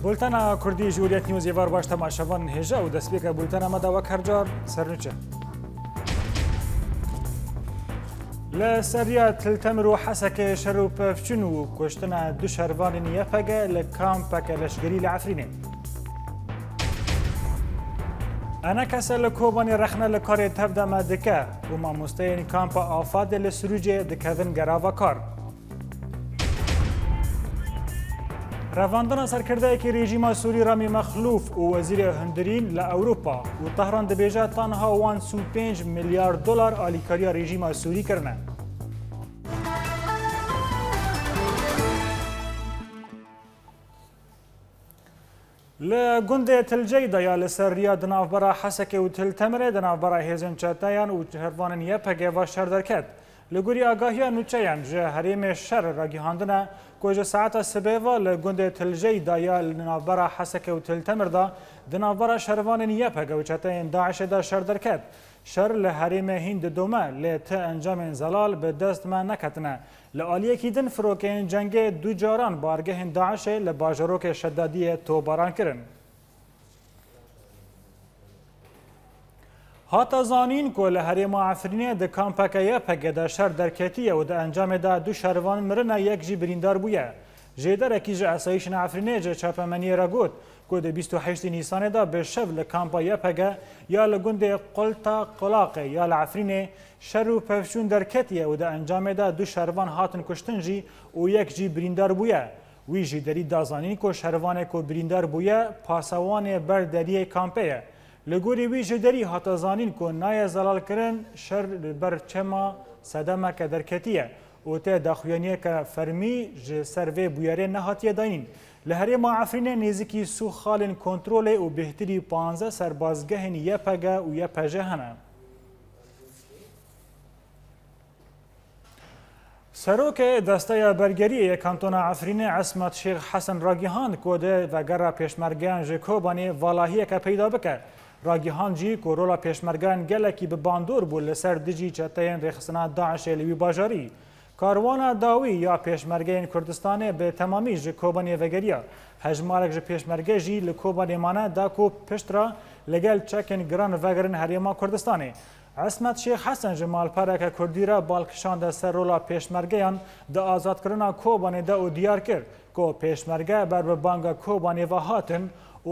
بولتنا کردی جوریت نیوز یوار باش تماشاوان هجا و دسپیک بولتنا مدا وک هر جار سرنوچه لسریا تلتمر و حسک شرو پفچون و کشتنا دو شروان نیفگه لکامپک لشگری لعفرینه انا کسا لکوبانی رخنه لکاری تفده مدکه و ما مستین کامپا آفاد لسروجه دکوین گراوا کار رواندن سرکرده که رژیم سوری رامی مخلوف و وزیر هندرین لأوروپا و طهران دبیجه تنها 1.5 میلیارد دلار آلیکاریا رژیم سوری کرنه. لگنده تلجی دایا لسریا دنافبرا حسک و تلتمره دنافبرا هیزن چاتایان و هروان یپگه و شردرکت. لگوری آگاهی نوچهان جه حریم شر راگیهاندنه کجا ساعت سبیوا لگنده تلجی دایا لنافبرا حسک و تلتمر دا دنافبرا شروان یپگه و چاتایان داعش دا شردرکت. شر لحریم هند دومه لت انجام زلال به دست ما نکتنه. لآلیه کی دن فروکین جنگ دو جاران بارگه داعش لباجروک شدادی توباران کرن. هاتا زانین که لحریم عفرینه ده کامپکه پگه ده شر درکتیه و ده انجام ده دو شروان مرنه یک جی بریندار بویه. جیدر اکی جه اسایشن عفرینه جه چاپمنی را گود که ده 28 نیسانه ده به شب لکامپا پگه یا لگنده قلتا قلاقه یا لعفرینه شر و پفشون درکتیه و ده انجام ده دو شروان هاتن کشتن جی و یک جی بریندار بویه. وی جی دری دازانین که شروانه که بریندار بویه پاسوان بردریه کامپیه. لگوری وی جدری هاتا زانین که نای زلال کرن شر بر چما صدمه که درکتیه و ته داخویانیه که فرمی جه سروه بویاره نهاتیه داینین. لحری ما عفرینه نیزکی سو خالین کنترول و بهتری 15 سربازگهن یه پگه و یه پجه هنه. سروک دسته برگری کانتون عفرینه عصمت شیخ حسن راگیهان کده و گره پیشمرگان جکوبانی والاهیه که پیدا بکه. راگیهان جی که رولا پیشمرگان گلکی به باندور بود لسر دجی چتین رخصنا داعش لوی باجاری. کاروان داوی یا پیشمرگان کردستان به تمامی جکوبانی وگریا. هجمارک ج پیشمرگه جی لکوبانی مانه داکو پشترا لگل چکن گران وگرن هریما کردستانی. عصمت شیخ حسن جمال پارک کردی را بالکشان ده سر رولا پیشمرگیان ده آزاد کرنا کوبانی ده او دیار کرد که پیشمرگه بر به بانگا کوبانی و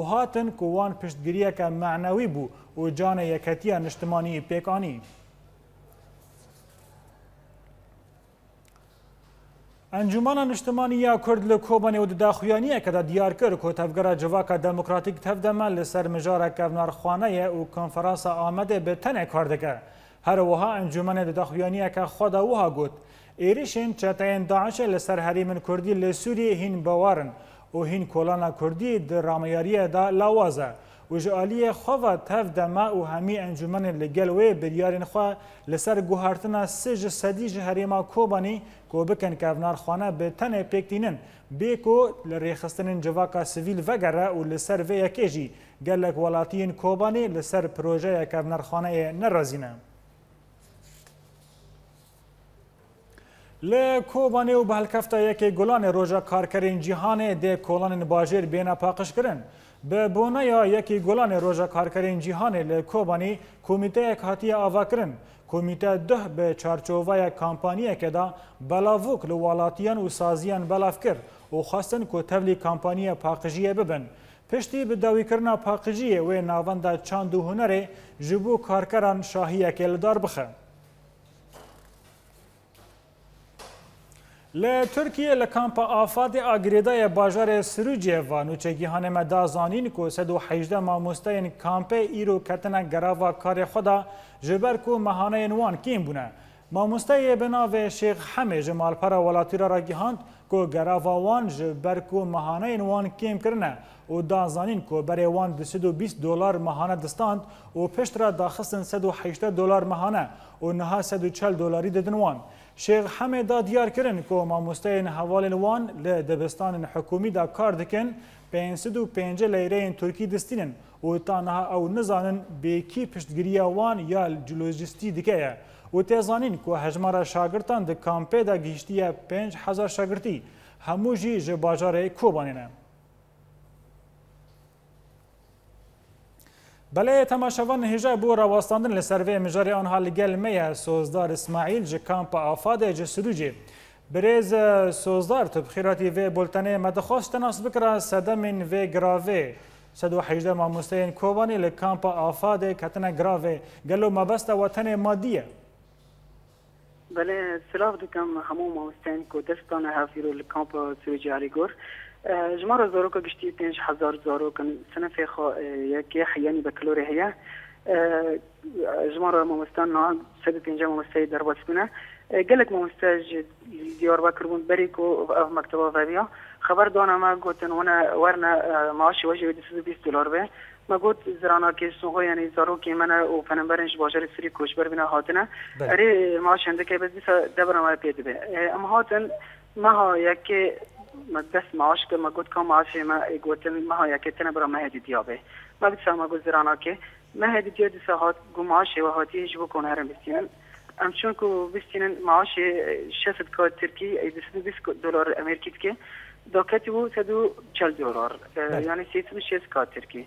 هاتن کوان پشتگیریه که معنوی بو و جان یکتی نشتمانی پیکانی. انجمن نشتمانی یا کرد لکوبانی و داخویانیه که دیار کرد که تفگر جواک دموکراتیک تفدمه لسر مجاره کفنار خانه و کنفرانس آمده به تنه کردگه. هر وها انجمن داخویانیه که خدا وها گود. ایریشن چتین داعش لسر حریم کردی لسوری هین بوارن و هین کلانا کردی در رامیاریه دا لاوازه. و جالیه خواه تفدمه و همی انجمن لگلوه بریارین خواه لسر گوهارتنا سج صدیج حریما کوبانی که بکن کفنار خانه به تنه پیکتینن بیکو لریخستن جواکا سویل وگره و لسر وی کجی گلک ولاتین کوبانی لسر پروژه کفنار خانه نرازینه. لکوبانی و بهلکفتا یکی گلان روژا کارکرین جهان ده کلان باجر بینا پاقش کرن. به بونایا یکی گلان روژا کارکرین جهان لکوبانی کمیته یک هاتی آوا کرن. کمیته ده به چارچوبای کامپانیه که دا بلاوک لوالاتیان و سازیان بلاف کرد و خواستن که تولی کامپانیه پاقجیه ببن. پشتی به داوی کرنا پاقجیه و ناونده چاند و هنره جبو کارکران شاهیه که لدار بخه. لترکیه لکامپا آفاد آگریدای باجار سروجه و نوچگیهان مدازانین که 118 ماموستین کامپ ایرو کتنه گراوا کار خدا جبر که مهانه نوان کیم بونه. ماموسته بناو شیخ حمی جمال پرا ولاتی را گیهاند که گراوا وان جبر که مهانه نوان کیم کرنه و دازانین که برای وان 220 دلار مهانه دستاند و پشت را داخستن 180 دلار مهانه و نها 140 دلاری ددنوان. شیخ حمی دا دیار کرن که ماموستین حوال وان لدبستان حکومی دا کار دکن 505 لیره ترکی دستینن و تنها او نزانن به کی پشتگیری وان یا لوجستیکی دیگه و تزانین که هجمار شاگردان د کامپه دا گیشتی 5000 شاگردی همو جی جباجار کوبانینه. بله تماشاوان هجا بو رواستاندن لسروی مجاری آنها لگل میه سوزدار اسماعیل جه کامپ آفاده جه سروجی. برز سوزدار تو بخیراتی و بولتنه مدخواست تناس بکره سدمین و گراوه 118 ماموستین کوبانی لکامپ آفاده کتنه گراوه گلو مبست وطن مادیه. بله سلاف دکم همو ماموستین که دستانه هفیرو لکامپ سروجی علی گور جمار زاروكا گشتی 5000 زاروكا سنه فيخا يكي حياني بكالوري هي جمار ممستان 150 ممستای درباس بنا قالك ممستاج ديار بكربون بريكو في مكتبه فابيا خبر دانا ما قلت وانا ورنا معاشي وجه $220 به ما قلت زرانا كيسو يعني زاروكي منا وفنبرنش باجر سري كوشبر بنا هاتنا اري معاش عندك بس دبر ما بيد به اما هاتن ما ها يكي ما دست معاش که ما گفت کام معاشی ما گفتن ما ها یکی تنه برای مهدی دیابه ما بیشتر ما گذرانه که مهدی دیابی ساعت گم معاشی و هاتی جبو کنه هرم بستینن امچون کو بستینن معاشی 600 کات ترکی $220 امریکی که داکتی و $140 یعنی 306 کات ترکی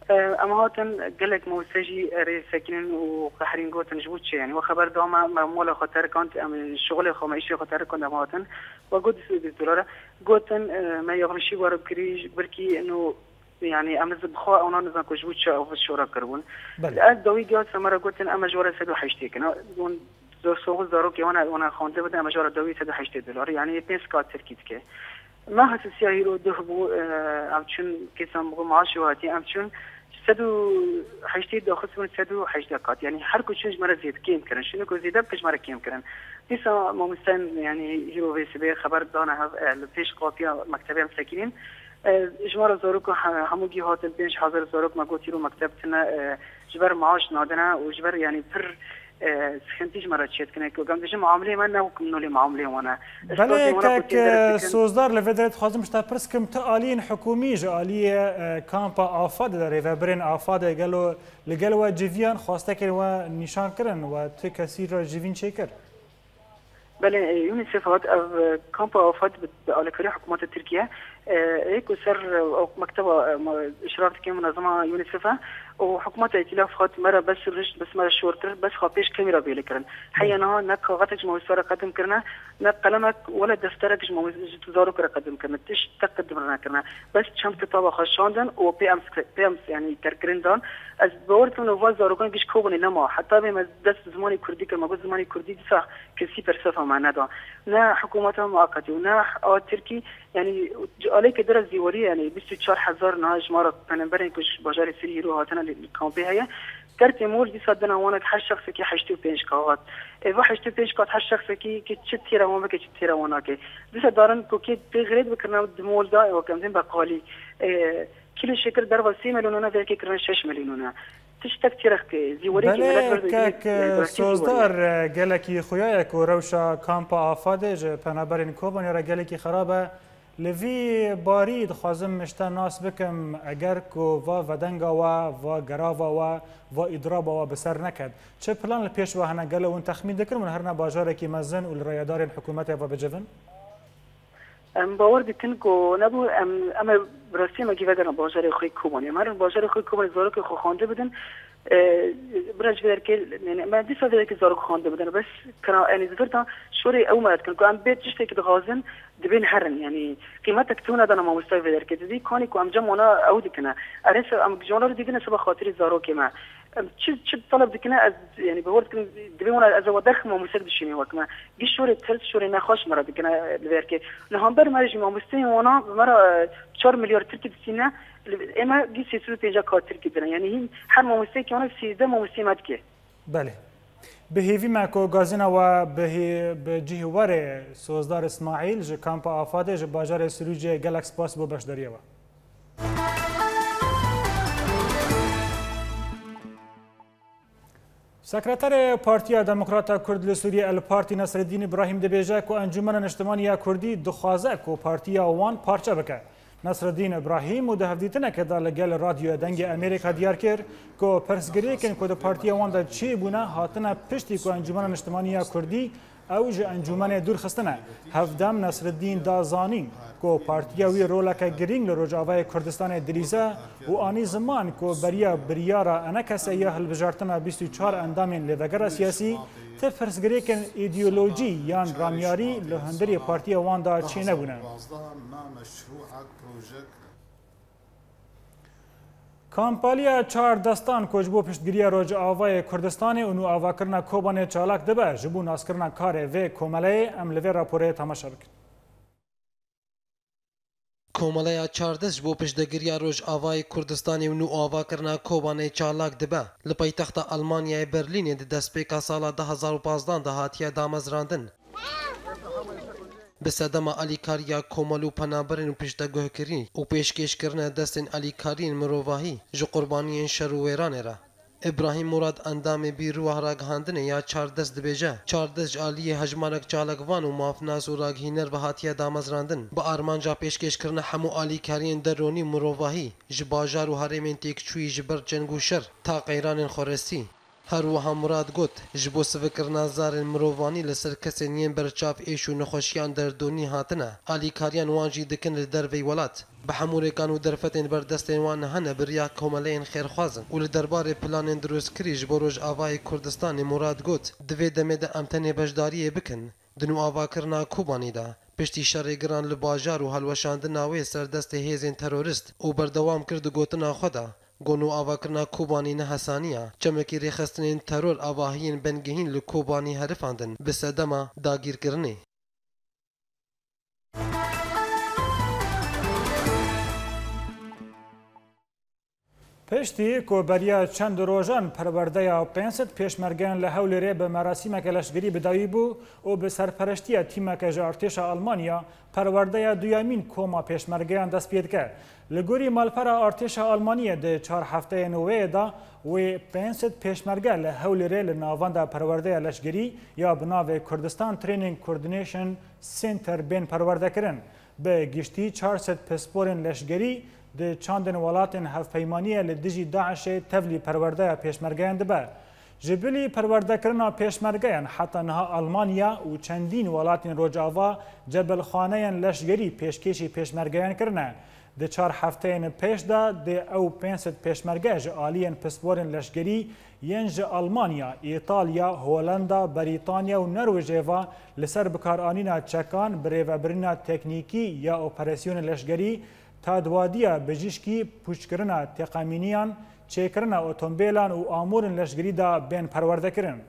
اما هاتن قالك موسجي ساكنين وقحرين قوتن جبوت شيء يعني وخبر دوما مول خاطر كنت الشغل خو معيشي خاطر كنت هاتن وقلت $200 قوتن ما يغمشي ورا كريج بركي انه يعني امز بخوا او نزا كو جبوت شيء او في الشورى كربون الان دوي قال سمره قلت اما جوره سدو حشتيك انا دون سوق زاروكي وانا خونده بده اما جوره دوي $160 يعني 5 كات تركيتك ما هسه هيرو دهبو امچون كيسام بو معاشي واتي امچون 180 داخل من 180 كات يعني هر كوشش مره زيد كيم كرن شنو كو زيد بكش مره كيم كرن لسه ممستن يعني هيرو في خبر دانا لفيش قافيه مكتبه مساكنين اجمار زاروك هموجي هات 5000 زاروك ما قلت له مكتبتنا جبر معاش نادنا وجبر يعني بر سخنتيش مرة شيت كنا كم دشم معاملة ما نوك منولي معاملة وانا بله كك سوزدار لفدرت خازم مشتا برس كم تقالين حكومي جالية كامبا آفاد در ريفابرين آفاد قالوا لقالوا جيفيان خواسته كر ونشان كرن وتكسير جيفين شكر بله يونيسف هات كامبا آفاد على كريه حكومات تركيا هيك سر مكتبه اشراف كم منظمه يونيسف وحكومات ائتلاف خاط مره بس رشت بس مره شورتر بس خاطيش كاميرا بيلكرن حينا نك غتك موسره قدم كرنا نك قلمك ولا دفترك موزارو قدم كرنا تش تقدم كرنا بس شم كتابه خشاندن و بي امس يعني كركرندان از بورتون وزارو كان كش كوبن نما حتى بما دست زماني كردي كما قلت زماني كردي صح كسي برسفه معنا دا نا حكومتها مؤقته ونا تركي يعني عليك درس ديوري يعني 24000 نهاج مره بنبرين كش باجار سري رو هاتنا الكامبي هي كرت مول دي صدنا وانا هر شخص كي 85 كات ايوا 85 كات هر شخص كي تشتيرا وما كي تشتيرا وانا كي دي صدارن كوكي تغريد بكرنا دمول دا وكمزين بقالي كيلو شكر درب 3 مليون انا ذاك كرنا 6 مليون تشتك تيرخ زيوري كي سوزدار قالك خوياك وروشا كامبا افادج بنابرين كوبن يرا قالك خرابه لوی بارید خازم مشته ناس بکم اگر که و ودنگا و گراوا و ادرابا و بسر نکد چه پلان پیش و هنه گله و تخمین دکر من هرنا باجاره کی مزن و رایدار حکومت و بجون باور دکن کو نبو اما براستی مگی وگرن باجاره خوی کوبانی مرن باجاره خوی کوبانی زارو که خو خوانده بدن برنج بدر که يعني ما دي صدق که زارو خوانده بدن بس كنا يعني زفرتا شوري او ما كان ام بيت جشت كده غازن دبين هرن يعني قيمتك تونا دنا ما مستوي بدر كده دي كوني كو ام جمعنا او دكنا ارس ام جونر دي كنا سبا خاطر زارو كما تش طلب دكنا يعني بورد كن دبين وانا از ودخ ما مسد شيني وكما جي شوري ثلث شوري نخاش مره دكنا بدر كده نهامبر مرج ما مستوي وانا مره 4 مليار تركي سنه اما جي سيسو تيجا كاتر كده يعني هي هر مستوي كونه سيده مستويات كه بله بهیوی مکو گازینا و به جهوار سوزدار اسماعیل ج کامپ آفاده ج باجار سروجی گلکس پاس بو بشداریه و سکرتر پارتیا دموکراتا کرد لسوریه الپارتی نصرالدین ابراهیم دبیجه کو انجمن اجتماعی کردی دخوازه کو پارتیا وان پارچه بکه نصرالدین ابراهیم و ده هفدیتنه که دا لگل رادیو دنگ امریکا دیار کر که پرسگری کن که دا پارتیا وان دا چی بونه هاتنه پشتی که انجمن اجتماعی کردی او جه انجمن دور خستنه هفدم نصرالدین دا زانین که پارتیا وی رولک گرینگ لروجاوای کردستان دریزه و آنی زمان که بریا بریارا انکسه یا هلبجارتنا 24 اندامین لیدگر سیاسی ته فرسگری کن ایدئولوژی یان رامیاری لهندری پارتیا وان دا چی نبونه کامپالیا چهار دستان کجبو پشتگیری روج آوای کردستان اونو آواکرنا کوبان چالاک دبه جبو ناسکرنا کار و کومله املوی راپوره تماشا بکن. کومله چاردش بو پشتگیری روج آوای کردستان اونو آواکرنا کوبان چالاک دبه لپای تخت آلمانیای برلین دست پیکا سالا 2015 دهاتیه دامزراندن. بسدما علیکاریا کوملو پنابرین و پشتگوه کرین و پیشکش کرنه دستین علیکارین مروواهی جو قربانیین شرویرانه را. ابراهیم مراد اندام بیروه را گهاندنه یا چاردست دبیجه. چاردست عالی هجمانک چالکوان و مافناس و راگهینر و هاتیه دامزراندن. با آرمانجا پیشکش کرنه همو علیکارین درونی مروواهی جباجار و هرمین تیکچوی جبر جنگو شر تا قیران خورستی. هر وها مراد گوت جبو سفکرنا زار مروانی لسر کسی نیم برچاف ایشو نخوشیان دردونی هاتنه علیکاریان وانجی دکن لدروی ولات به حمورکان و درفتین بردستین وان هنه بریا کوملین خیرخوازن و لدربار پلان دروست کری جبو روج آوای کردستان مراد گوت دوی دمه ده امتن بجداری بکن دنو آوا کرنا کوبانی دا پشتی شرگران لباجار و هلوشاندن ناوی سردست هیزین تروریست و بردوام کرد گوتنا خدا گونو آواکرنا کوبانی نه حسانیه چمکی ریخستنین ترور آواهین بنگهین لکوبانی هرفاندن بسدما داگیر کرنی. پشتی که بریا چند روزان پرورده یا پنست پیشمرگان لحول ری به مراسم کلشگری بدایی بو و به سرپرشتی تیم که ارتش آلمانیا پرورده یا دویامین کوما پیشمرگان دست پید که لگوری مالپر ارتش آلمانیا ده 4 هفته نوه دا و پنست پیشمرگان لحول ری لناوان پرورده لشگری یا بناو کردستان ترینینگ کوردینیشن سنتر بین پرورده کرن به گشتی 400 پسپورن لشگری ده چاندن ولاتن هفپیمانیه لدیجی داعش تفلی پرورده پیشمرگیان دبه. جبلی پرورده کرنا پیشمرگیان حتی نها آلمانیا و چندین ولاتن روجاوا جبل خانه لشگری پیشکشی پیشمرگیان کرنه. ده 4 هفته پیش ده او 500 پیشمرگیج آلین پسپورن لشگری ینج آلمانیا، ایتالیا، هولندا، بریتانیا و نروژیوا لسر بکارانینا چکان بریوبرنا تکنیکی یا اپراسیون لشگری تا دوادیا بجیشکی پوچکرنا تقامینیان چیکرنا اتومبیلان و آمورن لشگری دا بین پرورده کرن.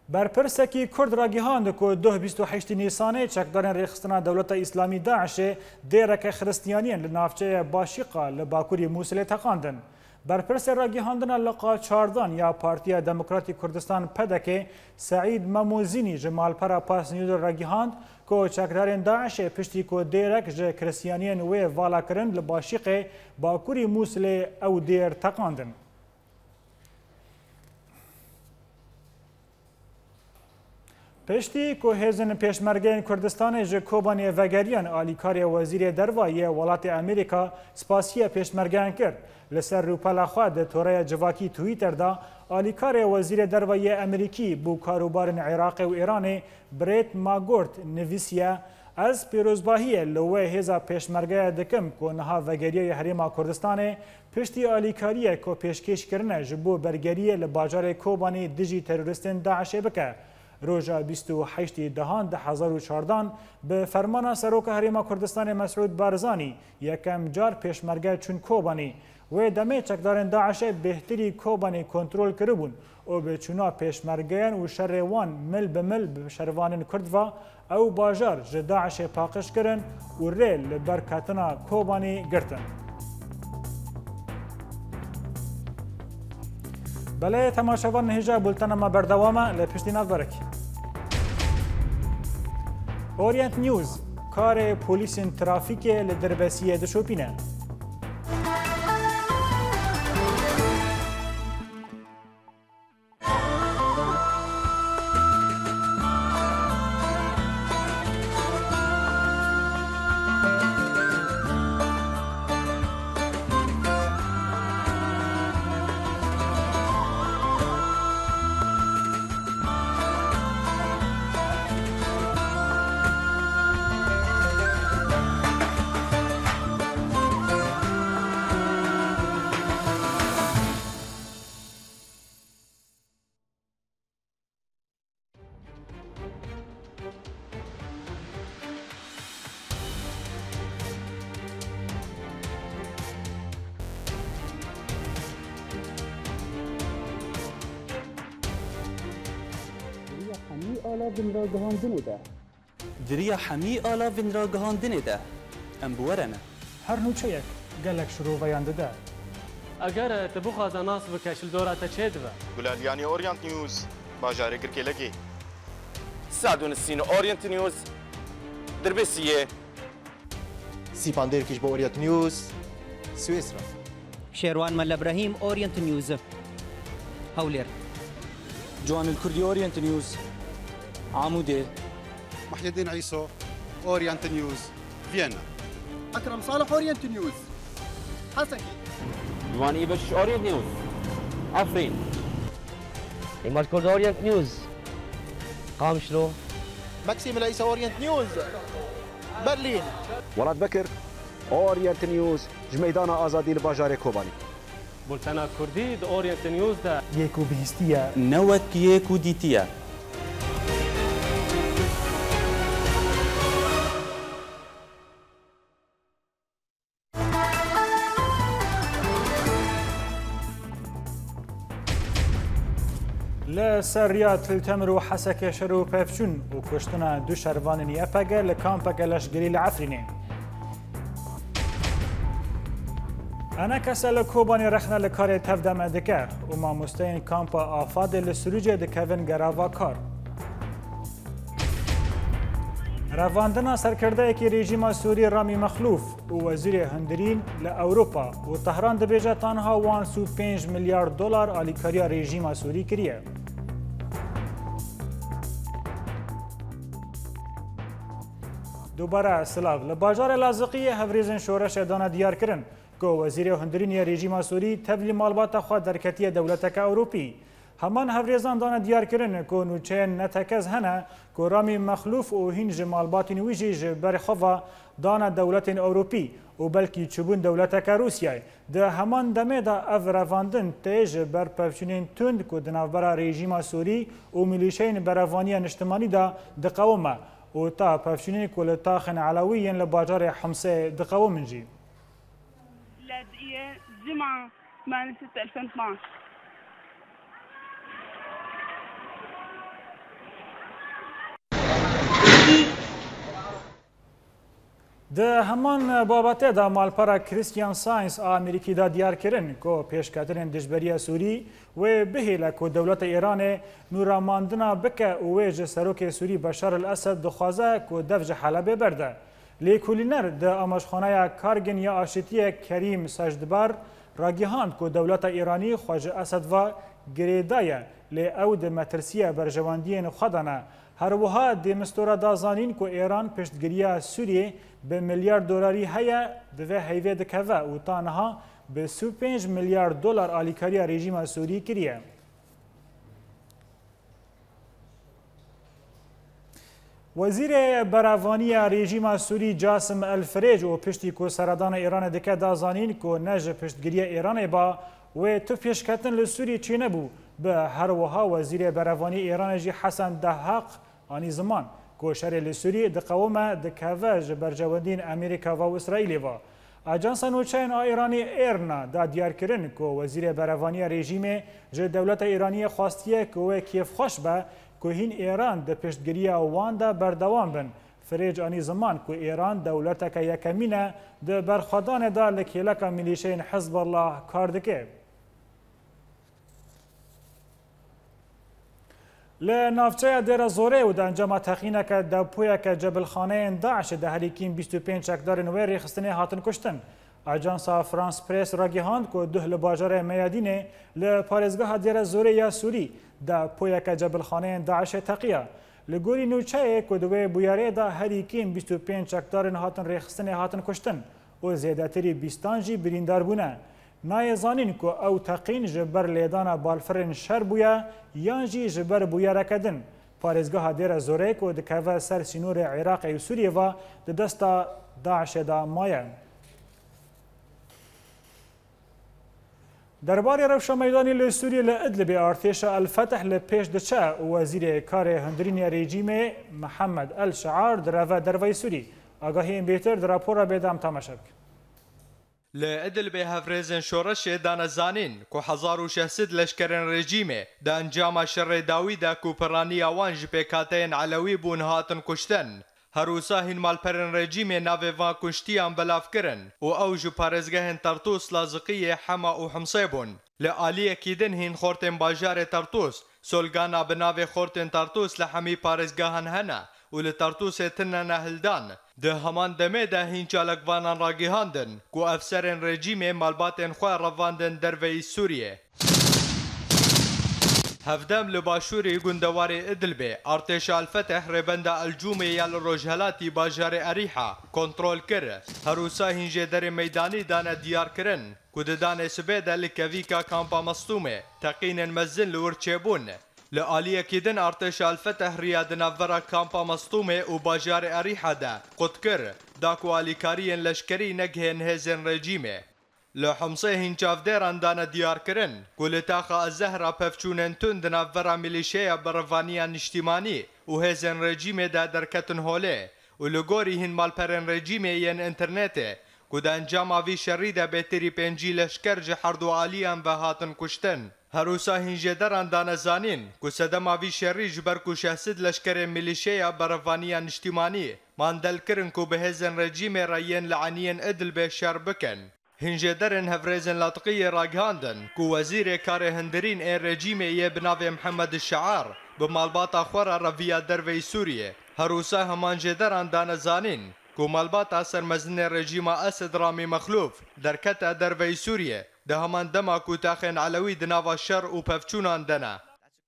برپرسکی کرد را گیهاند که 28 نیسانه چکدارن ریخستنا دولت اسلامی داعش دیرک خرستیانین لنافچه باشیقا لباکوری موسل تقاندن. برپرس را گیهاندن لقا چاردان یا پارتیا دموکراتی کردستان پدک سعید مموزینی جمال پرا پاس نیود را گیهاند که چکدارن داعش پشتی که دیرک جه کرسیانین و والا کرن لباشیق باکوری موسل او دیر تقاندن. پشتی که هزن پیشمرگین کردستان جه کوبانی وگریان آلیکاری وزیر دروایی ولات امریکا سپاسی پیشمرگین کرد. لسر روپلا خواه توره جواکی تویتر دا آلیکار وزیر دروایی امریکی بو کاروبار عراق و ایران بریت ماگورت نویسیه از پیروزباهی لوه هزا پیشمرگه دکم که نها وگریه حریم کردستان پشتی آلیکاریه که پیشکش کرنه جبو برگریه لباجار کوبانی دیجی تروریستین داعش بکه. روژا 28 دهان 2014 به فرمان سروک حریم کردستان مسعود بارزانی یکم جار پیشمرگه چون کوبانی و دمه چکدارن داعش بهتری کوبانی کنترل کربون و به چونا پیشمرگیان و شروان مل به مل به شروان کردوا او باجار جداعش پاقش کرن و ریل لبرکتنا کوبانی گرتن. بله تماشاوان هجا بولتن ما بردوامه لپشتی ناف برکی. اورینت نیوز کار پولیس ترافیک لدربسیه دشوپینه. آلافن را گهاندنه ده دریا همی آلافن را گهاندنه ده ام بورنه هر نوچەیەک gelek şiroveyan dide. اگر تبو خواهد ناس بکشل دورات چه دبه؟ گلالیانی اورینت نیوز باجاره کرکلگی سعدون السين اورينت نيوز دربسيه سيباندير كيش بأورينت نيوز سويسرا شيروان مال ابراهيم اورينت نيوز هولير جوان الكردي اورينت نيوز عمودي محي الدين عيسو اورينت نيوز فيينا اكرم صالح اورينت نيوز حسكي جوان ايبش اورينت نيوز عفرين إيمال كورد اورينت نيوز قامشلو ماكسيم العيسى اورينت نيوز برلين ولاد بكر اورينت نيوز جميدان آزادي الباجار كوباني بولتانا كردي اورينت نيوز ده یەک و بهستیە نوک یک و دیتیه لە سەریا تلتەمر و حەسەکە شەر و پەفچوون و کوشتنە دوو شەروانانی ئەپەگە لە کامپەکە لەشگری لە عەفرینێ. ئەنە کەسە لە کۆبانی رەخنە لە کارێ تەفدەمە دکە و مامۆستەیەن کامپە ئافادێ لە سروجێ دکەڤن گەراڤا کار. ڕەڤاندنا سەرکردەیەکی رێژیما سووری ڕامی مەخلوف و وەزیرێ هەندرین لە ئەوروپا و تەهران دەبێژە تانها 1.5 میلیارد دلار ئالیکاریە رێژیما سووری کریە. دووبارە سلااو لە باژارە لازقیە هەڤرێزن شۆرەشە دانە دیارکردن کۆ وەزیرێ هەندرینیە رێژیما سووری تەبلی ماڵباتە خوا دەرکەتیە دەولەتەکە ئەوروپی. هەمان هەڤرێزان دانە دیارکردن کۆ نوچەیە نەتەکەز هەنە کۆ ڕامی مەخلوف و هین ji ماڵباتین ویژی ji berxeva dana dewletên Ewropî û belkî çûbûn dewleteka Rûsyayê. Di heman demê de ev revandin tê ji ber pevçûnên tund ku di navbera rejîma Sûrî û milîşeyên berevaniya niştimanî de diqewime û ta pevçûnên ku li taxên Elewî yên li bajarê Hemsê diqewimin jî. Di heman babatê de malpera Christian Science a Amerîkî de diyarkirin ku pêşketinên dijberiya Sûrî wê bihêle ku dewleta Îranê nûramandina bike û wê ji serokê Sûrî Beşar el-Esed dixwaze ku dev ji Helebê berde. Lêkolîner di amaşxaneya Kargin ya aşîtiye Kerîm Secdbar ragihand ku dewleta Îranî xwe ji Esed ve girêdaye lê ew di metirsiya berjewandiyên xwe de ne. هەروەها دێمستۆرە دازانین کو ئێران پشتگیریە سووریێ بە میلیارد دۆلاری هەیە divê heyvê dikeve û tanha bi 25 milyar dolar alîkariya rejîma Sûrî kiriye. Wezîrê berevaniya rejîma Sûrî Casim El-Firêj û piştî ku seredana Îranê dike dazanîn ku ne ji piştgiriya Îranê ba wê tu pêşketin li Sûrî çê nebû bi herwiha wezîrê berevanî Îranê jî Hesen Dehaq anî ziman ku şerê li Sûrî diqewime dikeve ji bercewendiyên Amerîka ve İsraîlê ve. Ajansa Nûçeyên a Îranî êrna da diyarkirin ku wezîrê berevaniya rejîmê ji dewleta Îraniyê xwastiye ku wê kêfxweş be ku hîn Îran di piştgiriya wan de berdewam bin. Firêj anî ziman ku Îran dewleteke yekemîn e di berxwedanê da li kêleka milîşeyên Hizballah kar dike. Li navçeya Dêra Zorê û di encama texîneke dewpoyeke cebilxaneyên Daişê de herîkîn 25 çekdarên wê rêxistinê hatin kuştin. Ajansa France Press ragihand ku duh li bajarê Meyadînê li parêzgeha Dêra Zorê ya Sûrî dewpoyeke cebilxaneyên Daişê teqiya. Li gorî nûçeyê ku di wê bûyerê de herîkîn 25 çekdarên hatin rêxistinê hatin kuştin û zêdetirî bîstan jî birîndar bûne. Nayê zanîn ku ew teqîn ji ber lêdana balfirên şer bûye yan jî ji ber bûyereke din. Parêzgeha Dêra Zorê ku dikeve ser sînorê Iraqê û Sûriyê ve di desta Daişê de maye. Derbarê rewşa meydanê li Sûriyê li Idlibê artêşa El-Fetih li pêş diçe û wezîrê karê hundirîniya rejîmê Mihemed El-Şiar direve derveyê Sûrî. Agahiyên bêtir di rapora bêdam tamaşe bikin. لإدلب هفريزن شورش دان زانين كو 1600 لشكرن رجيمه دا انجام شر داويدا كو پرانيا وان جبكاتين علوي بون هاتن كشتن هروسا هين مالپرن رجيمه ناوي وان كشتيان بلاف کرن و او جو پارزگهن ترطوس لازقية حما و حمصيبون لآلية كيدن هين خورتن باجار ترطوس سولگانا بناوي خورتن ترطوس لحمي پارزگهن هنا و لترطوس تنن هلدان ده همان دمه ده هین چالکوانان را گیهاندن کو افسرین رژیم مالباتن خواه رواندن دروی سوریه. هفدم لباشوری گندواری ادلبه ارتش الفتح ربند الجومه یال روجهلاتی باجار اریحا کنترول کر هروسا هینجه در میدانی دانه دیار کرن کو ددان سبیده لکویکا کامپا مصطومه تقین مزن لورچبون لآلية كيدن ارتش الفتح رياد نفرا كامبا مصطومه و باجار اريحا دا قدكر داكو اليكاريين لشكري نجهن هزن رجيمه لحمصه هنچاف ديران دانا ديار كرن كل تاخا الزهرة بفچونن تند نفرا ميليشيا برفانيا نشتيماني و هزن رجيمه دا دركتن هوله و لغوري هن مالپرن رجيمه ين انترنته كود انجام في شريده بهتري پنجي لشكر جحردو عاليان و هاتن كشتن هروسا هنجه دران دان زانین که صدما وی شری جبر که شهسد لشکر ملیشیا برفانیا نشتیمانی ماندل کرن که به هزن رژیم رایین لعنین ادل به شر بکن. هنجه درن هفرزن لاطقی راگهاندن که وزیر کار هندرین این رژیم یه بناو محمد الشعار به مالباتا خورا رویا دروی سوریه. هروسا همانجه دران دان زانین که مالباتا سرمزن رژیم اسد رامی مخلوف درکت دروی سوریه ده همان دما کوتاخن علوی دناوا شر و پفچونان دنا.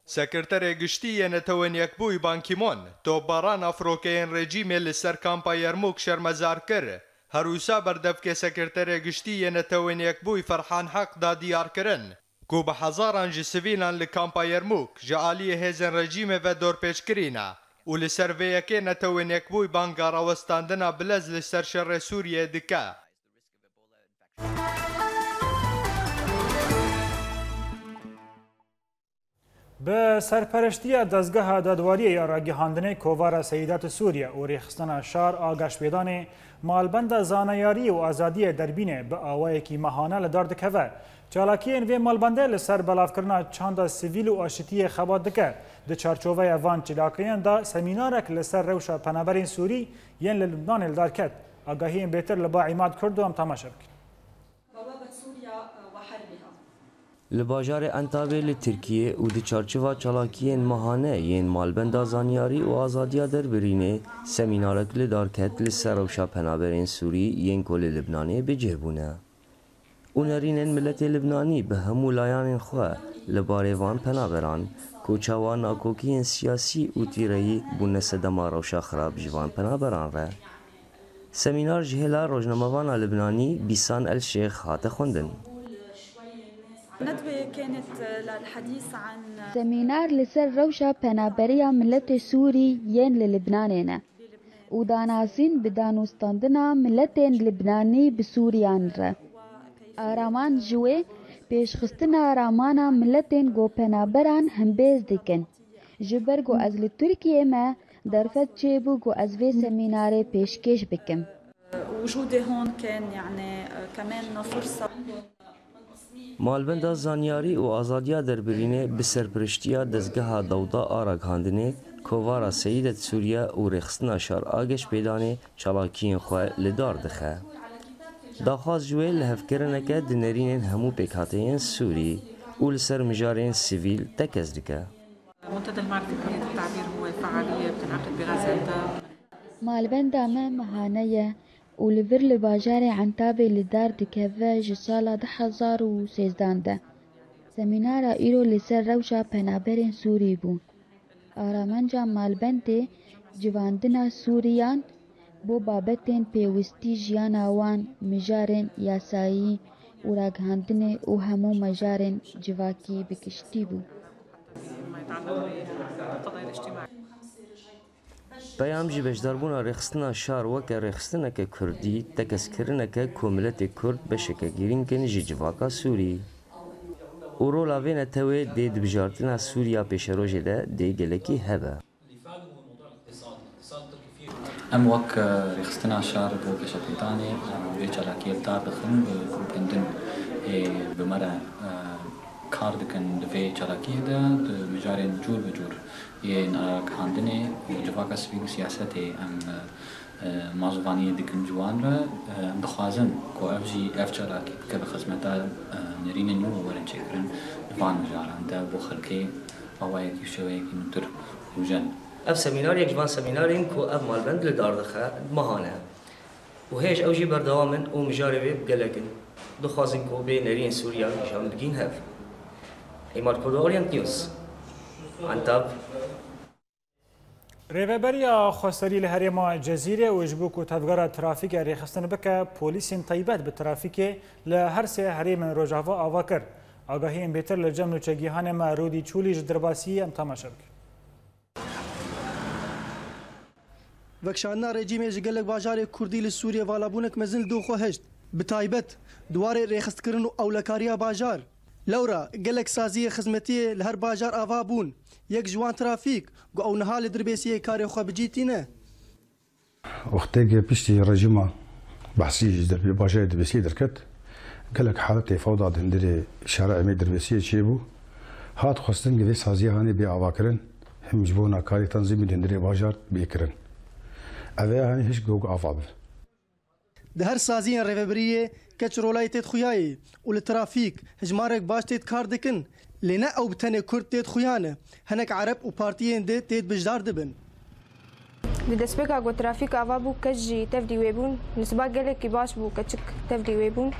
سکرتر گشتی نتوین یکبوی بانکیمون تو باران افروکین رژیم لسر کامپا یرموک شرمزار کر. هروسا بردف که سکرتر گشتی نتوین یکبوی فرحان حق دا دیار کرن. کو به هزاران جسویلان لکامپا یرموک جعالی هزن رژیم و دور پیچ کرینا. و لسر ویکی نتوین یکبوی بانگارا وستاندنا بلز لسر شر سوریه دکا. به سرپرشتی دزگاه دادواری راگهاندن کووار سیدات سوریه و ریخستان شار آگاش بیدان مالبند زانیاری و آزادی دربینه به آوایی که ماهانه لدار دکوه چالاکین و مالبنده لسر بلاف کرنا چاند سیویل و آشتی خبات دکه ده چارچوه وان چلاکین دا سمینارک لسر روشا پنابرین سوری ین لبنان الدار کد آگاهی بهتر لبا عماد کرد و هم تماشا بکن. لباجار انتابه لترکیه و دی چارچوه چالاکیین ماهانه ین مالبندا زانیاری و آزادیا در برینه سمینارک لدارکت لسر و شاپنابرین سوری ین کل لبنانه بجه بونه. اونرینن ملت لبنانی به همو لایان خواه لباریوان پنابران کوچاوان ناکوکیین سیاسی و تیرهی بونه صدما روشا خراب جوان پنابران ره. سمینار جهلا روزنامه‌وان لبنانی بیسان الشیخ هات خوندن. ندوة كانت للحديث عن سمينار لسر روشا پنابريا ملت سوري ين للبنانينا وداناسين بدانوستاندنا ملتين لبناني بسوريان را آرامان جوي پیش خستنا آرامانا ملتين گو پنابران هم بيز دكن جبر گو از لتركيا ما درفت جيبو گو از في سميناري پیشکش بكم. وجودي هون كان يعني كمان فرصة. مالبندا زانیاری و آزادیا دربرینه به سرپرشتیا دزگاه دودا آراگهاندنه کووارا سیدت سوریه و رخصتنا شار آگش پیدانه چالاکین خواه لدار دخه. داخواست جوه لحفکرنه که دنرینن همو پیکاتین سوری و لسر مجارین سیویل تکز دکه. منتدى المعرفة بحرية التعبير هو فعالية بتنعقد بغزة. مالبندا ما مهانية ولفر لباجاري عنتابي لدار دكافا جسالة 2013 ده سمينارا ايرو لسر روشا پنابرين سوري بون آرامنجا مالبنده جواندنا سوريان بو بابتين پیوستی جیانا وان مجارن یاسایی و راگهاندن و همو مجارن جواکی بکشتی بو. پیام جی بجداربونا رخصتنا شار وک رخصتنا که کردی تکس کرنه که کملت کرد بشکه گیرین که نجی جواکا سوری. او رو لاوین توی دید بجارتنا سوریا پیش روژه ده دی گلکی هبه. ام وك ريخستنا شار بو كشبيطاني ويش على كيل تابخن بكندن بمرة كاردكن دفي شراكي ده مجارين جور بجور ين كاندني جفاك سبيك سياسته ام مازواني دكن جوان دخازن كو افجي اف شراكي كذا خدمتا نرين نو ورن شكرن فان مجاران ده بو خلكي اوايك يشويك نتر وجن اف سمينار يك جوان سمينارين كو اف مالبند لداردخه مهانه وهيش اوجي بردوامن ومجاربه بقلقن دخازن كو بين نرين سوريا جام بگين هف ایمار کود اورینت نیوز انتاب ریوبریا خواستاری لهرما جزیره و جبوک و تفگار ترافیک ریخستن بکه پلیس طیبت به ترافیک لهر سه هریم روجاوا آوا کرد آگاهی ام بیتر لجم نوچگیهان ما رودی چولیج درباسی ام تماشا بک وکشانا رژیم جگلک باجار کردی لسوریه والابونک مزن دو خواهشت به تایبت دوار ریخست کردن و اولکاریا باجار لورا قالك سازية خدمتية لهر باجار آفابون يك جوان ترافيك قو أو نهال دربيسية كاري خوا بجيتينا وقتاك بيشتي رجيمة بحثي دربي باجار دربيسية دركت قالك حالتي فوضى دندري شارع مي دربيسية شيبو هات خواستن قوي سازية هاني بي آواكرن هم جبونا كاري تنظيمي دندري باجار بيكرن أذا هاني هش قوق آفابل دهر سازية ريفبرية كتشرولاي تيت خوياي والترافيك هجمارك باش تيت كاردكن لنا او بتني كرد تيت خويانه هناك عرب وبارتيين دي تيت بجدار دبن بدسبك اغو ترافيك افابو كجي تفدي ويبون نسبه قالك باش بو كتشك تفدي ويبون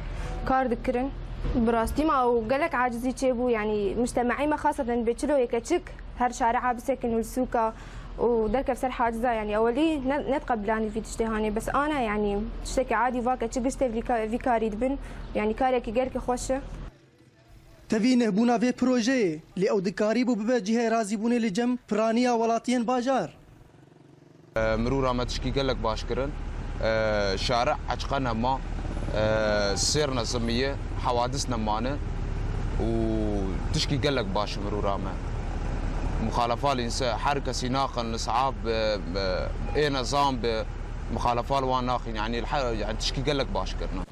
كاردكرن براستي ما وقالك عاجزي تشيبو يعني مجتمعي ما خاصه بيتشلو يكتشك هر شارع بسكن والسوكا ودرك بسر حاجزة يعني أولي نتقبلاني في تشتهاني بس أنا يعني تشتكي عادي فاكا تشقست في كاري دبن يعني كاريكي غيرك خوشة تبي نهبونا في بروجي اللي أو دكاري بو ببجيه رازي بوني لجم برانيا ولاتين باجار مرورا ما تشكي قالك باشكرن شارع عشقنا ما سيرنا سمية حوادثنا مانا وتشكي قالك باش مرورا ما مخالفات الانسان حركه سيناقا الاصعاب اي نظام بمخالفات واناخ يعني يعني تشكي قال لك باشكرنا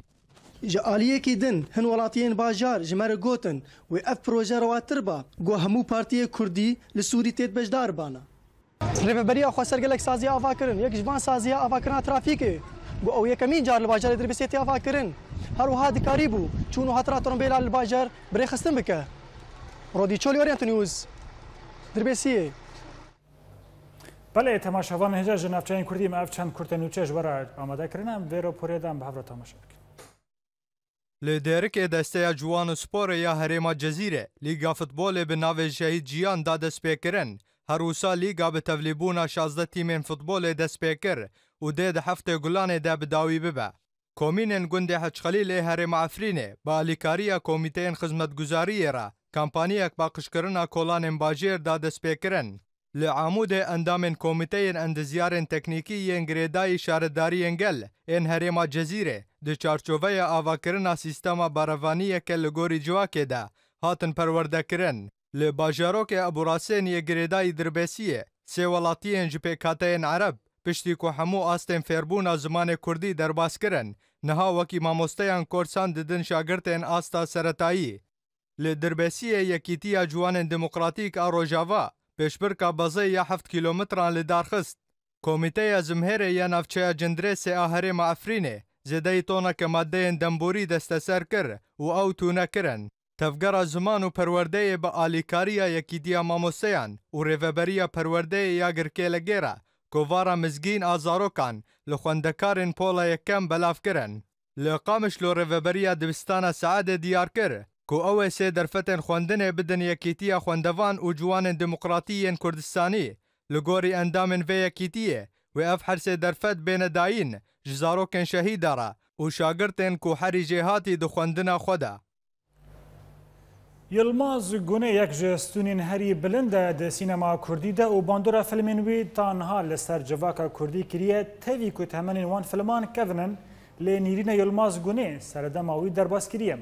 جاليه كيدن هن ولاتين باجار جمر جوتن واف بروجي رواتربا جو همو بارتي كردي لسوري تيت بجدار بانا ريفبريا خسر قال لك سازيا افاكرن يك جبان سازيا افاكرنا ترافيكي جو او يكمين جار الباجار دربسيتي افاكرن هرو هادي قريبو شنو هاترا ترمبيلا الباجار بريخستن بك رودي تشولي اورينت نيوز دربسیه. بله تماشاوان هجا جنافچین کردی ما افچند کورتنوچه جوارا آماده کردن ویرو پوریدم به هفته تماشا کن. لدرک دسته جوان سپور یا هرما جزیره لیگا فوتبال به ناو شهید جیان داد سپیکرن هروسا لیگا به تولیبونا 16 تیمین فوتبال دست پیکر و ده هفته گلانه ده بداوی ببه. کومینن گنده حج خلیل هرما عفرینه با لیکاریا کمیته خدمتگزاری را کمپانیک با قشکرنا کولان باجیر داد سپیکرن لعمود اندام کمیته اندزیار تکنیکی انگریدای شارداری انگل این هرما جزیره د چارچوبه آواکرنا سیستم باروانی کل گوری جواکه ده هاتن پرورده کرن ل باجاروک ابوراسین انگریدای دربسیه سه ولاتین جپیکاتین عرب پشتی کو همو آستن فربونا زمان کردی درباس کرن نها وکی ماموستیان کورسان ددن شاگرتن آستا سرطایی لدربسیه یکیتیا جوان دموکراتیک آروجاوا پیشبرکا بازه یا 7 کیلومتران لدارخست کمیته زمهر یا نفچه جندرس آهر معفرینه زده تونا که ماده دنبوری دستسر کر و او تونه کرن تفگر زمان و پرورده با آلیکاریا یکیتیا ماموسیان و ریوبریا پرورده یا گرکه لگیره کووارا مزگین آزاروکان لخوندکارن پولا یکم بلاف کرن لقامش لو ریوبریا دبستان سعاده دیار کر کو او سه درفتن خوندنه بدن یکیتیا خوندوان و جوان دموکراتیین کردستانی لگوری اندامن و یکیتیه و اف حرس درفت بین داین جزاروکن شهید داره و شاگرتن کو حری جهاتی دو خوندنه خوده یلماز گونه یک جستونین هری بلنده ده سینما کردی ده و باندورا فیلمین وی تانها لسر جواکا کردی کریه تیوی که تمنین وان فیلمان کونن لنیرین یلماز گونه سردماوی درباس کریه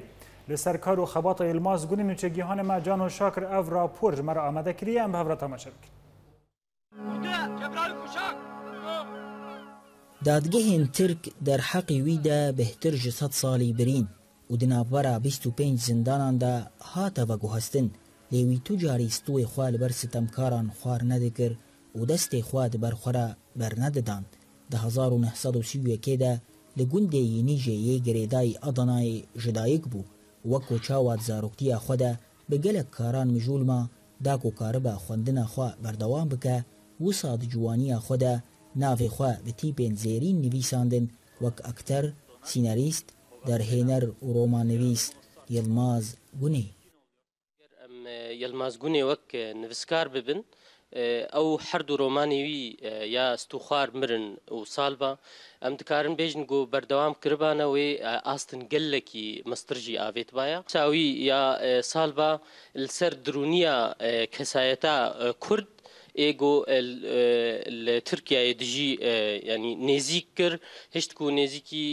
لسر کار و خباط یلماز گونه نوچگیهان ما جان و شاکر او راپور جمعه آمده کریه ام به هفره تماشا بکن دادگهên Tirk derheqî wî de bêhtir ji 100 salî birîn û di navbera 25 zindanan de hate veguhestin lê wî tu carî stûyê xwe li ber sitemkaran xwar nedikir û destê xwe di ber xwe re bernedidan. Di 1931 de li gundê Yênîjê yê girêdayî Adanayê ji dayîk bû û wekû çawa di zaroktiya xwe de bi gelek karan mijûl ma da ku karibe xwendina xwe berdewam bike wisa di ciwaniya xwe de navê xwe bi tîpên zêrîn nivîsandin wek akter, sînarîst, derhêner û romanivîs Yilmaz Gunê. Yilmaz Gunê wek nivîskar bibin ew her du romanê wî ya stûxwar mirin û salba em dikarin bêjin got berdewam kiribane wê astin gelekî mistir jî avêtibaya. Sa wî ya salba li ser dirûniya kesayeta Kurd ego li Tirkiyeyê dijî yanî nêzik kir hişt ku nêzîkî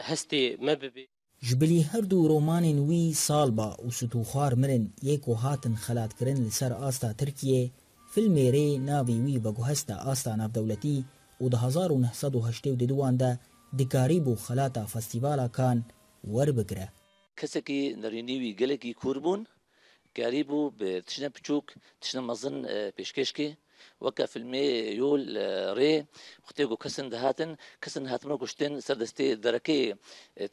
hestê me bibe. Ji bilî her du romanên wî salba û stûxwar mirin yê ku hatin xelatkirin li ser asta Tirkiyê filmê rê navê wî veguhesta asta navdewletî û di 1982 de dikarî bû xelata Festîvala Kan werbigire. Kesekî nerînî wî gelekî kûr bûn, karî bû bi tişne piçûk, tişne mezin pêşkêşkê. Weka filmê yol rê xwetê got kesin hatibûne kuştin ser destê derekê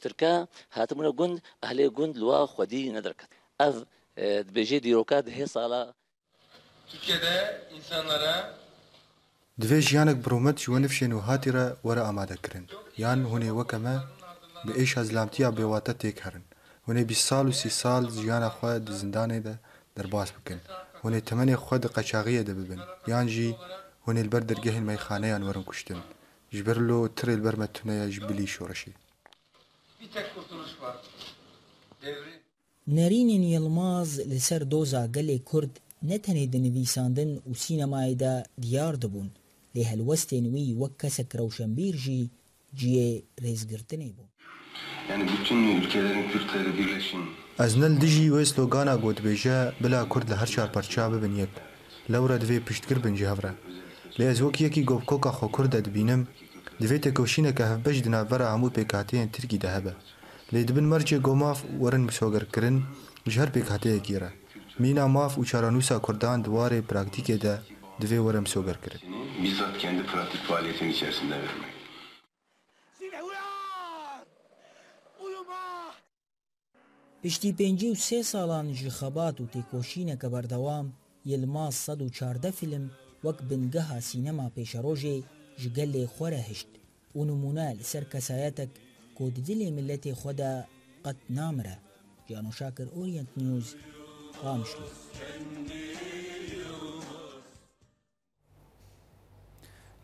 Tirka hatibûne gund ehlê gund li wa xwedî nederket. Ev dibêje dîroka dihê sala Türkiye'de insanlara divê jiyanek birûmet ji we nifşên wihatî re were amadekirin yan hûnê weke me bi êşa zilamtiya bêwate têk herin. Hûnê 20 sal û 30 sal jiyana xwe di zindanê de derbas bikin. Hûnê temenê xwe di qeçaxiyê de bibin yan jî hûnê li ber dergehên meyxaneyan werin kuştin. Ji ber lo tirê li ber me tuneya ji bilî şoreşê. bir tek kurtuluş var. Devri Nerînên Yilmaz li ser doza gelê Kurd ne tenê di nivîsandin û sînemayê de diyar dibûn lê helwestên wî wek kesek rewşenbîr jî ciyê rêzgirtinê bû. Yani bütün ülkelerin Kürtleri birleşin. Ez nel dijî wê slogana got dibêje bila Kurd li her çar parça bibin yek. Lewre divê piştgir bin ji hev re. Lê ez wek yekî govkoka xwe Kurd de dibînim, divê têkoşîneke hevbeş di navbera hemû pêkhateyên Tirkî de hebe. Lê dibin mercê gomav werin misogerkirin ji her pêkhateyekî re. Mîna mav û çaranûsa Kurdan di warê praktîkê de divê were misogerkirin. Bizzat kendi pratik faaliyetin içerisinde vermek. Piştî 53 salan ji xebat û têkoşîneke berdewam Yilmaz 114 film wek bingeha sînema pêşerojê ji gelê xwe re hişt û nimûne li ser kesayetek ku di dilê milletê xwe de qet namire. Cîano Şakir, Orient News, Qamişlî.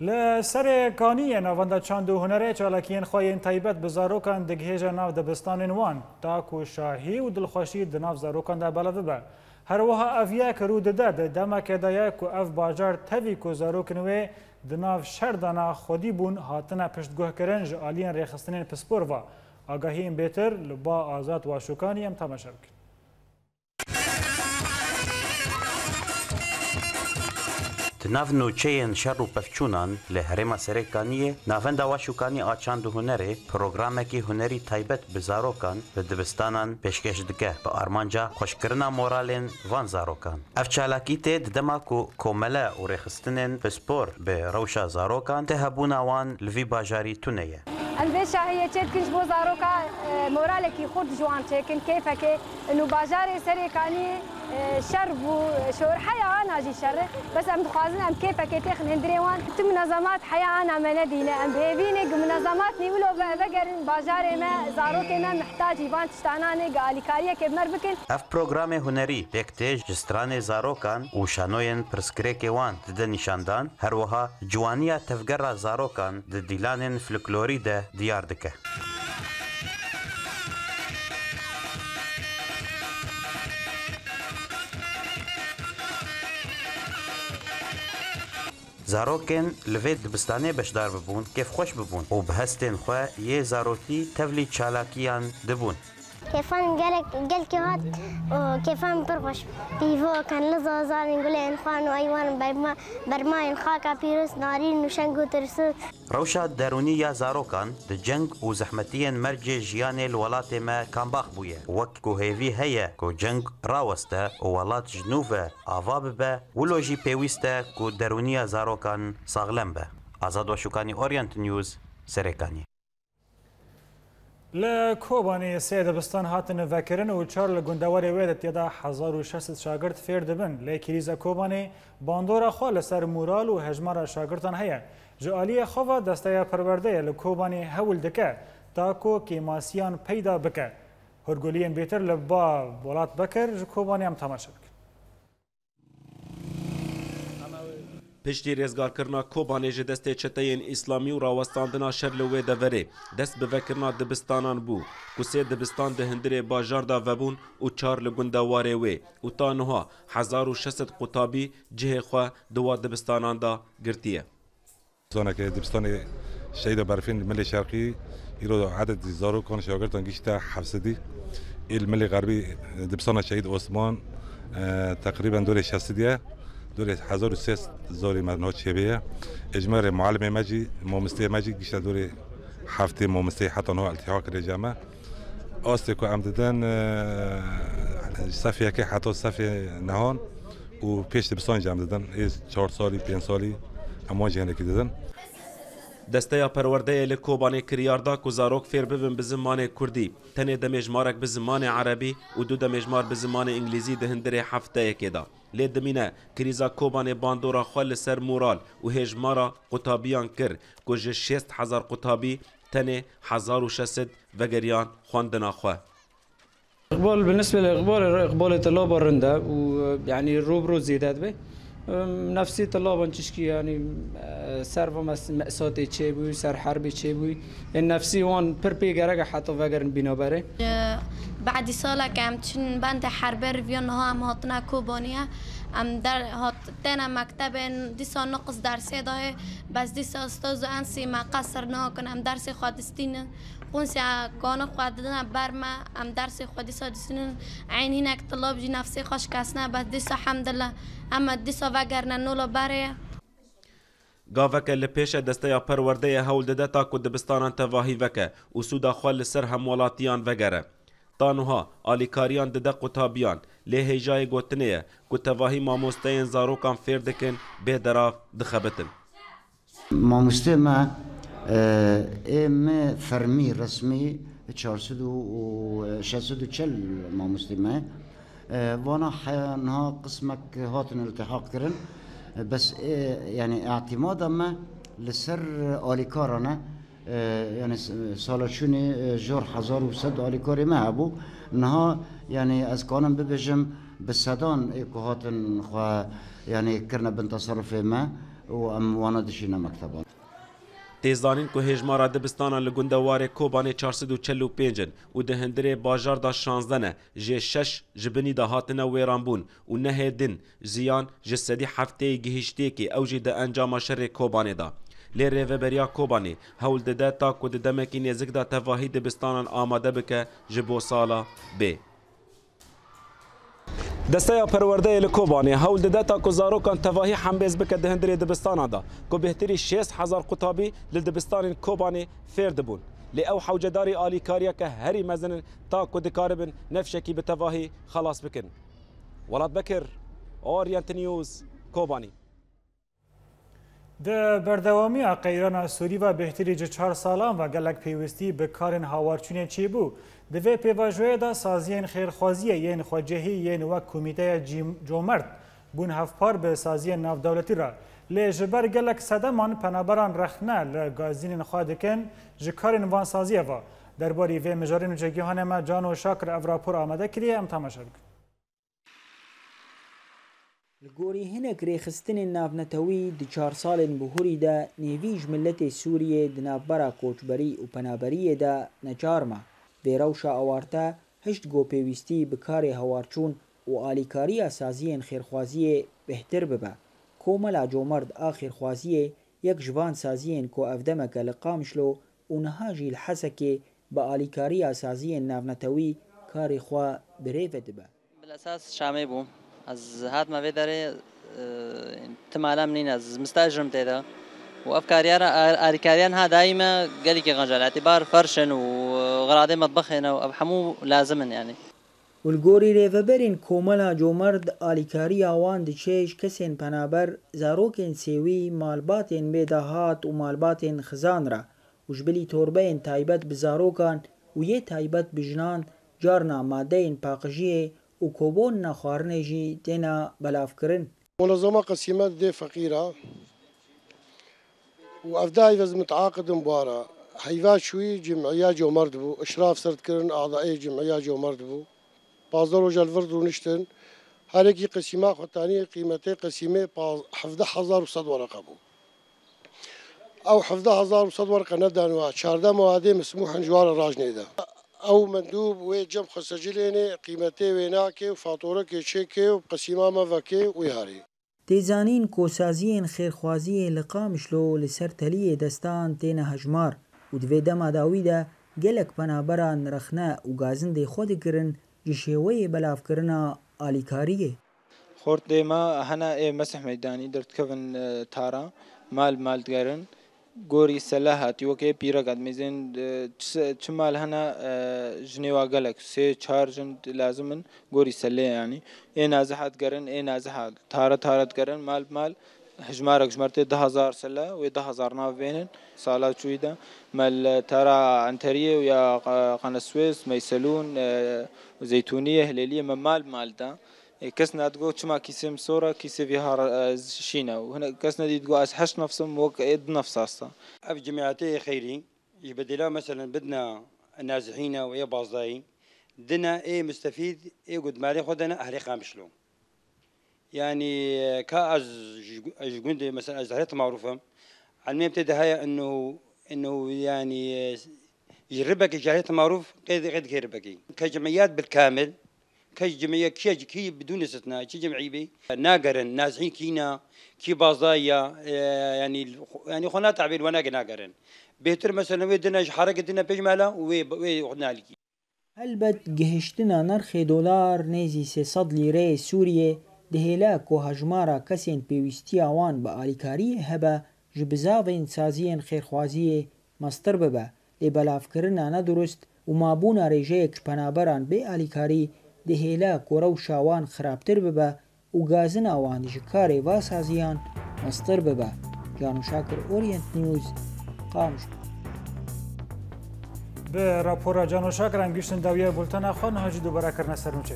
Li serê kaniyê navenda çand û hunerê çalakiyên xwe yên taybet bi zarokan digihêje nav dibistanên wan ta ku şahî û dilxweşî di nav zarokan de belav bibe. Her wiha ev yek rû dide di demeke de ye ku ev bajar tevî ku zarokên wê di nav şerdana xwedî bûn hatine piştguhkirin ji aliyên rêxistinên pispor ve. Agahiyên bêtir li ba Azad Waşûkanî em temaşe bikin. Nav nûçeyên şer û pevçûnan li herêma Serêkaniyê navenda Waşûkanî a çand û hunerê programekî hunerî taybet bi zarokan li dibistanan pêşkêş dike bi armanca xweşkirina moralên van zarokan. Ev çalakî tê di dema ku komele û rêxistinên pispor bi rewşa zarokan tê hebûna wan li vî bajarî tune ye. Em vê şahiyê çêdikin ji bo zaroka moralekî xurt ji wan çêkin kêfekê û bajarê Serêkaniyê şer bû şorheya ana jî şer e bes em dixwazin em kêfekê têxin hindirê wan tu minezemat heya ana me nedîne em bêhêvînê ku minezemat nîvilo vegerin bajarê me zarokê me mihtacî van tiştananê gi alîkariyekê mer bikin. Ev programê hunerî pêk tê ji stranê zarokan û şanoyên pirsgirêkê wan dide nîşandan her wiha ciwaniya tevgera zarokan di dîlanên folklorî de diyar dike. Zarokên li vê dibistanê beşdar bibûn, kêfxweş bibûn û bi hestên xwe yê zarokî tevlî çalakiyan dibûn. كيفان قال كيهات وكيفان برغش بيفو كان لزا زارين قولين خانو أيوان برماين خاكا بيروس نارين وشنقو ترسو روشا درونية زاروكان دجنگ و زحمتين مرجي جياني الولات ما كان باخ بويا وقت كو هيفي هيا كو جنگ راوستا ولات جنوبة آفاب با ولوجي بيويستا كو درونية زاروكان ساغلم با آزاد وشوكاني أورينت نيوز سريكاني لکوبانی سه دبستان هاتن وکرن و چهار لگندواری ویدت یدا 1600 شاگرد فیر دبن لیکریزا کوبانی باندورا خال سر مورال و هجمار شاگردان هیا جوالی خوا دسته پرورده لکوبانی هول دکه تاکو کیماسیان پیدا بکه هرگولین بیتر لبا ولات بکر کوبانی هم تماشا پشتی رزگارکرنا کوبانی جه دسته چتین اسلامی و راوستاندنا شر لوی دوره دست بوکرنا دبستانان بو کسی دبستان ده هندره باجار دا وبون و چار لگندواره وی و تا نها 1600 قطابی جه خوا دوا دبستانان دا گرتیه زانه که دبستان شهید برفین ملی شرقی ایرو عدد زارو کان شاگردان گیشتا 700 الملی غربی دبستان شهید عثمان تقریبا دور 60 دور 1300 زاری مدنات شبیه اجماع معلم مجی مامسته مجی گیشت دور هفته مامسته حتی نه التحاق رجامه آسته که امدادن صفیه که حتی صفیه نهان و پیش دبستان جمع دادن از 4 سالی 5 سالی اما جهنه که دادن دسته پرورده لکوبانی کریاردا کو زاروک فیر ببن به زمان کردی تنه دمجمارک به زمان عربی و دو دمجمار به زمان انگلیزی ده هندره هفته کدا لی دمینه کریزا کوبانی باندورا خال سر مورال و هجمارا قطابیان کر کو 6000 قطابی تنه 1600 وگریان خواندنا خواه اقبال بالنسبه لاقبال طلاب الرنده ويعني روبرو زيادات به نفسي طلابا تشكي يعني سرفا مأساتي تشيبوي سر حربي تشيبوي النفسي وان بربي جرجع حتى فجر بينابره بعد سالا كم تشن بنت حرب ريفيون ها هم هاتنا كوبانيا ام در هات تنا مكتب ديسا نقص درسي ده بس ديسا استاذ انسي ما قصرنا كن ام درس خادستين قنسي كانوا خادنا برما ام درس خادسا دسنين عين هناك طلاب جي نفسي خوش كاسنا بس ديسا الحمد لله اما ديسا وگرنا نولا بره گاوک لپیش دسته پرورده هول دده تا کو دبستان تواهی وکه و سودا خال سر همولاتیان وگره تانوها آلیکاریان دده قطابیان لی هیجای گوتنیه کو تواهی ماموستین زاروکان فیر دکن به دراف دخبتن ماموسته ما ام فرمی رسمی 440 ماموسته ما وانا حيانها قسمك هاتن التحاق كرن بس يعني اعتمادا ما لسر آليكارنا يعني سالشوني جور 1100 آليكاري ما ابو انها يعني از كانم ببجم بالسدان ايكو هاتن خوا يعني كرنا بنتصرف ما وام وانا دشينا مكتبان تیزانین که هجمارا دبستان لگندوار کوبانی 445 و ده هندره باجار دا 16 جه 6 جبنی دا هاتنا ویرانبون و نه دن زیان جسدی هفته گهشته که اوجی ده انجام شر کوبانی دا لی ریوبریا کوبانی هول ده تا که ده دمکی نزک دا تواهی دبستان آماده بکه جبو سالا بی دسته پرورده لکوبانی هول دده تا کوزارو کان تواهی حمبز بک دهندری دبستان دا کو بهتری 6000 قطابی لدبستان کوبانی فرد بون لی او حوجداری آلی کاریا که هری مزن تا کو دکاربن نفشکی به تواهی خلاص بکن ولاد بکر اورینت نیوز کوبانی د بردوامی قیران سوری و بهتری 4 سالان و گلک پیوستی به کارن هاوارچونه چی بو دوی پیواجوی دا سازین خیرخوازی یین خواجهی یین و کمیته جومرد بون هفپار به سازین ناف دولتی را لی جبر گلک صدمان پنابران رخنه لگازین خوادکن جکارن وان سازیه و درباری وی مجارین و جگیهان ما جان و شاکر افراپور آمده کریه ام تماشا بکن لگوری هنک ریخستن نافنتوی دی 4 سال بهوری دا نیویج ملت سوریه دنافبرا کوچبری و پنابریه دا نجارما به روشا آوارتا هشت گو پیوستی بکار هوارچون و آلیکاری سازین خیرخوازی بهتر ببا کوملا جومرد آخر خوازی یک جوان سازین کو افدمک لقامشلو و نهاجی الحسکه با آلیکاری سازین نافنتوی کاری خوا برێڤە دبە. بالاساس شامەی بوو ئەس هاتمە بێ دەرێ تمالام نین ئەس مستاژم تێدا و ئەف کاریارە ئاریکاریان ها دایمە گەلێکی غەنجە لە اعتیبار فەرشن و غەڕادەی مەطبەخێنە و ئەف هەموو لازمن یعنی. ولگۆری رێڤەبەرین کۆمەلا جۆمەرد ئالیکاری ئاوان دچێش کەسێن پەنابەر زارۆکێن سێوی مالباتێن بێداهات و مالباتێن خزانرە وژبلی تۆربەیەن تایبەت بزارۆکان و یێ تایبەت بژنان جارنا مادەین پاقژیێ و کۆبۆن نەخواردنێژی تێنە بەلافکردن. منظمة قسيمات دي فقيرة وأفداي لازم متعاقد مبارا هيفا شوي جمعية جو مردبو إشراف صرت كرن أعضائي جمعية جو مردبو بازارو جالفرد ونشتن هاريكي قسيمة خطانية قيمتي قسيمة 11100 ورقة بو أو 11100 ورقة ندانوا 14 موادي مسموح جوار الراجني ده او مندوب و جم خسجليني قيمتي ويناكي وفاتوركي تشيكي وقسيمه مفكي ويهاري تێزانین کۆسازیên خێرخوازiyê li Qamişlo li ser teliyê destan têne hejmar û divê dema dawî de gelek penaberan rexne û gazindê xwe dikirin ji şêweyê belavkirina alîkariyê. Xortdêma hene ê mesih meydanî dertkevin tara mal digerin گۆری سەلا هاتی وەکێ پیرەکات مێزێن چ مال هەنا ژنێوا گەلک سێ چار ژن لازمن گۆری سەلەیانی ئێ نازەحات گەرن ئێ نازەحات تارەت گەرن مال هژمارەك ژمارتێ 10000 سەلا وێ 10000 ناوێنن ساڵات چوویدا مەل تارا ئەنتەریە و یا قەنە سوێس مەیسەلون زەیتونیە هلێلیە مە مالدا كاس نادقو تشما كيسم صورة كيسي فيها شينا وهنا كاس نادقو أسحش نفسهم وقيد نفس أصلا. في جمعياتي خيري يبدلوا مثلا بدنا نازحين ويا باصداين دنا إيه مستفيد إيه قد مالي خدنا أهلي قامشلو يعني كأز جندي مثلا أزهرت معروفة عن مين ابتدى هاي إنه يعني يجربك جاهية معروف قد يربكي كجمعيات بالكامل كجمعية كي بدون استثناء كي جمعية ناقرن نازحين كينا كي بازايا يعني خنا تعبير وناق ناقرن بهتر مثلا ودنا حركة دنا بجمالة وخدنا لكي هلبت گهشتنا نرخ دلار نزی 300 لیره سوریه دهیلا که هجمارا کسین پیوستی آوان با آلیکاری هبه جبزاوین سازین خیرخوازی مستر ببه لبلاف کرنا ندرست و مابونا ریجیک پنابران به آلیکاری دهیلا که رو شاوان خرابتر ببه و گازن آوان جکاری واسازیان مستر ببه. جانو شاکر اورینت نیوز قامش. به راپور جانو شاکر هم گشتن داویه بولتن خوان هاجی دوباره کرنه سرنوچه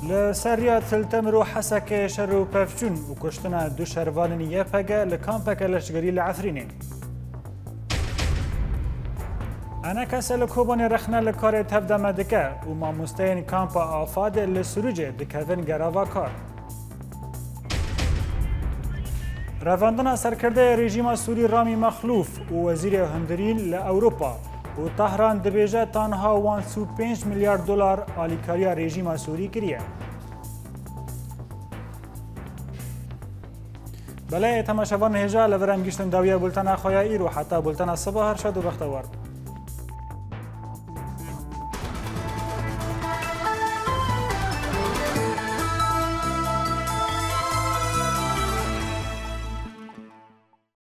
لسریا تلتمر و حسک شر و پفچون و کشتن دو شروان یه پگه لکامپک لشگری لعفرینه انا کسی لکوبان رخنه لکار تبده مدکه و ماموستین کامپ آفاد لسروجه دکوین گراوا کار رواندن سرکرده رژیم سوری رامی مخلوف و وزیر هندرین لأوروپا و طهران دبیجه تنها 1.5 میلیارد دلار آلیکاری رژیم سوری کریه. بله تماشاوان هجا لورم گشتن داویه بولتن خواه ایرو حتی بولتن صبح هر شد و بختوار.